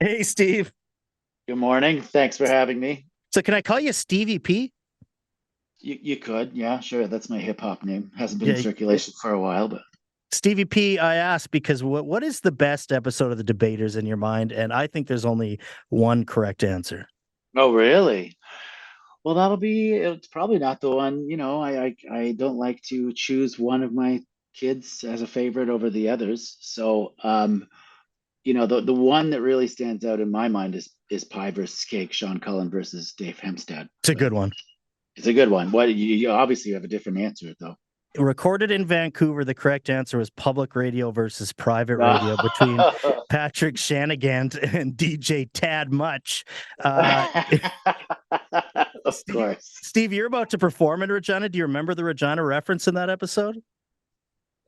Hey, Steve. Good morning. Thanks for having me. So can I call you Stevie P? You could, yeah, sure. That's my hip hop name. Hasn't been in Yeah, circulation for a while, but Stevie P, I asked because what is the best episode of The Debaters in your mind? And I think there's only one correct answer. oh, really? Well, it's probably not the one. I don't like to choose one of my kids as a favorite over the others. The one that really stands out in my mind is Pie versus Cake, Sean Cullen versus Dave Hempstead. It's a But good one. it's a good one. You obviously have a different answer though. Recorded in Vancouver, the correct answer was public radio versus private No. radio between Patrick Shanagant and DJ Tad Much. Uh, Of Steve, course. Steve, you're about to perform in Regina. Do you remember the Regina reference in that episode?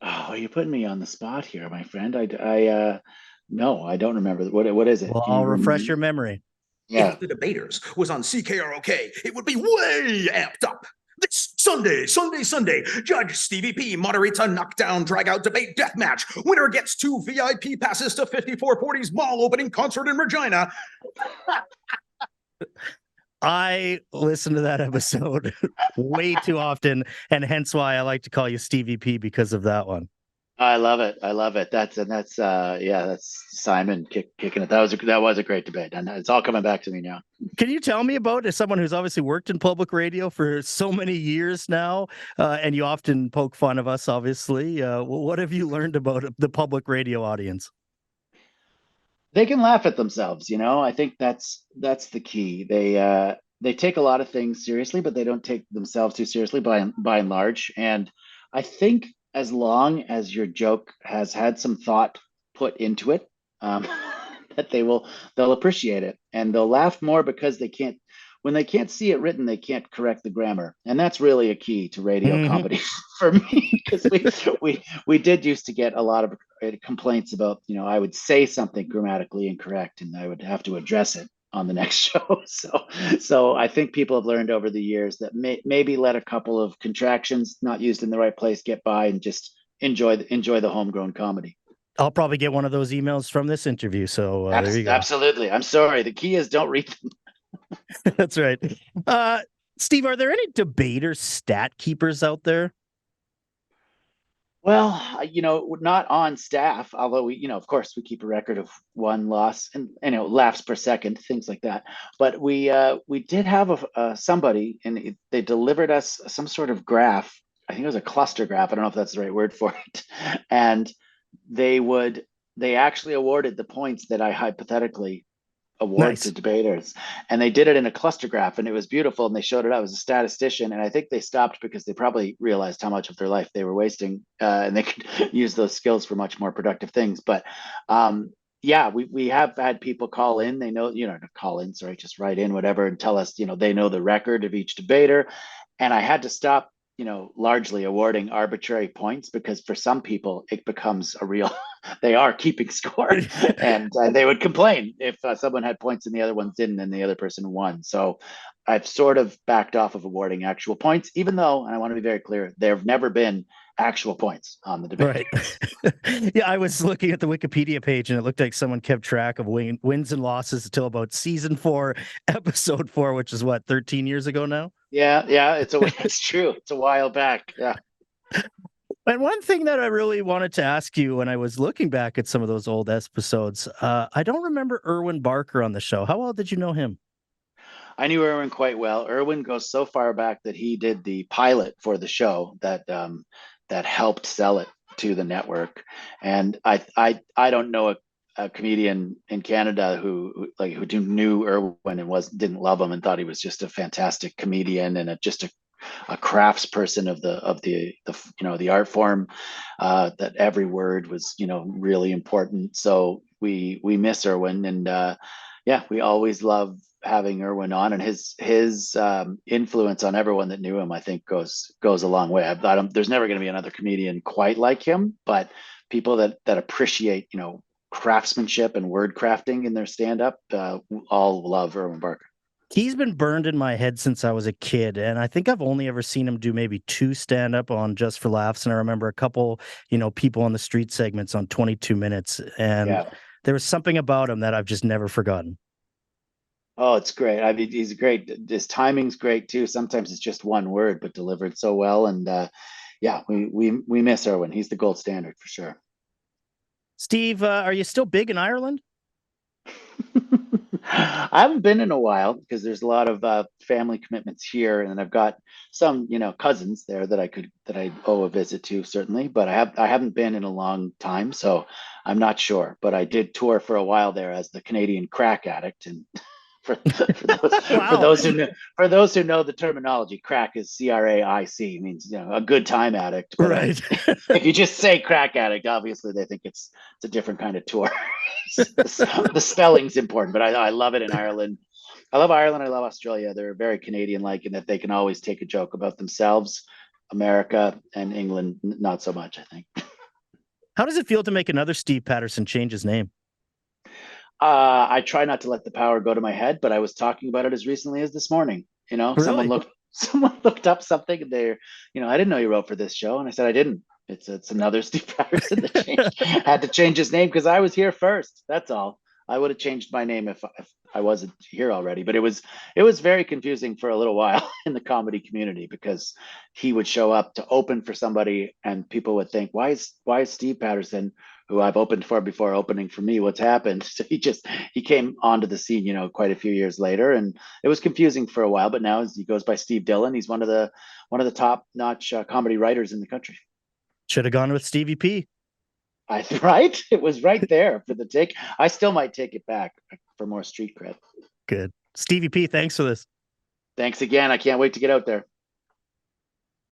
Oh, you're putting me on the spot here, my friend. No, I don't remember. What is it? Well, Can I'll you refresh remind? your memory. Yeah. If the debaters was on CKROK, it would be way amped up. This Sunday, Judge Stevie P moderates a knockdown, drag-out debate death match. Winner gets 2 VIP passes to 5440's mall opening concert in Regina. I listen to that episode way too often, and hence why I like to call you Stevie P because of that one. I love it. I love it. That's Simon kicking it. That was a great debate, and it's all coming back to me now. Can you tell me about, as someone who's obviously worked in public radio for so many years now, and you often poke fun of us, obviously, what have you learned about the public radio audience? They can laugh at themselves, you know. I think that's the key. They take a lot of things seriously, but they don't take themselves too seriously by and large. And I think as long as your joke has had some thought put into it, um, that they'll appreciate it and they'll laugh more because they can't when they can't see it written, they can't correct the grammar. And that's really a key to radio Mhm. comedy for me because we did used to get a lot of complaints about, I would say something grammatically incorrect and I would have to address it on the next show. So I think people have learned over the years that maybe let a couple of contractions not used in the right place get by and just enjoy the homegrown comedy. I'll probably get one of those emails from this interview. So there you go. Absolutely. I'm sorry. The key is don't read them. That's right. Uh, Steve, are there any debater stat keepers out there? Well, not on staff, although of course, we keep a record of one loss and laughs per second, things like that. But we did have somebody, and they delivered us some sort of graph. I think it was a cluster graph. I don't know if that's the right word for it. And they would they actually awarded the points that I hypothetically award to Nice. debaters, and they did it in a cluster graph, and it was beautiful, and they showed it out as a statistician, and I think they stopped because they probably realized how much of their life they were wasting, and they could use those skills for much more productive things. But yeah, we have had people call in. They know, call in, sorry, just write in whatever and tell us, they know the record of each debater. And I had to stop, largely awarding arbitrary points because for some people it becomes a real, they are keeping score, and they would complain if someone had points and the other ones didn't, and the other person won. So I've sort of backed off of awarding actual points, even though, and I want to be very clear, there have never been actual points on the debate. Right. Yeah, I was looking at the Wikipedia page and it looked like someone kept track of wins and losses until about season 4, episode 4, which is what, 13 years ago now? Yeah, it's true. It's a while back. Yeah. And one thing that I really wanted to ask you when I was looking back at some of those old episodes, I don't remember Irwin Barker on the show. How well did you know him? I knew Irwin quite well. Irwin goes so far back that he did the pilot for the show that helped sell it to the network. And I don't know a comedian in Canada who knew Irwin and didn't love him and thought he was just a fantastic comedian and just a crafts person of the art form, that every word was really important. So we miss Irwin, and yeah, we always love having Irwin on, and his influence on everyone that knew him, I think, goes a long way. There's never going to be another comedian quite like him, but people that appreciate craftsmanship and word crafting in their stand up, all love Irwin Barker. He's been burned in my head since I was a kid, and I think I've only ever seen him do maybe 2 stand-up on Just for Laughs, and I remember a couple, people on the street segments on 22 Minutes, and Yeah. there was something about him that I've just never forgotten. Oh, it's great. I mean, he's great. His timing's great too. Sometimes it's just one word, but delivered so well. And yeah, we miss Irwin. He's the gold standard for sure. Steve, are you still big in Ireland? I haven't been in a while because there's a lot of family commitments here, and I've got some, cousins there that I owe a visit to certainly, but I haven't been in a long time, so I'm not sure. But I did tour for a while there as the Canadian crack addict, and for Wow. those who know the terminology, crack is CRAIC, means a good time addict. But Right. if you just say crack addict, obviously they think it's a different kind of tour. The spelling's important, but I love it in Ireland. I love Ireland. I love Australia. They're very Canadian-like in that they can always take a joke about themselves. America and England, not so much, I think. How does it feel to make another Steve Patterson change his name? I try not to let the power go to my head, but I was talking about it as recently as this morning. Someone Really? looked up something, and I didn't know you wrote for this show, and I said I didn't. It's another Steve Patterson that had to change his name because I was here first. That's all. I would have changed my name if I wasn't here already. But it was very confusing for a little while in the comedy community because he would show up to open for somebody, and people would think, why is Steve Patterson, who I've opened for before, opening for me? What's happened? So he came onto the scene, quite a few years later, and it was confusing for a while. But now he goes by Steve Dillon. He's one of the top notch comedy writers in the country. Should have gone with Stevie P. Right? It was right there for the take. I still might take it back for more street cred. Good. Stevie P, thanks for this. Thanks again. I can't wait to get out there.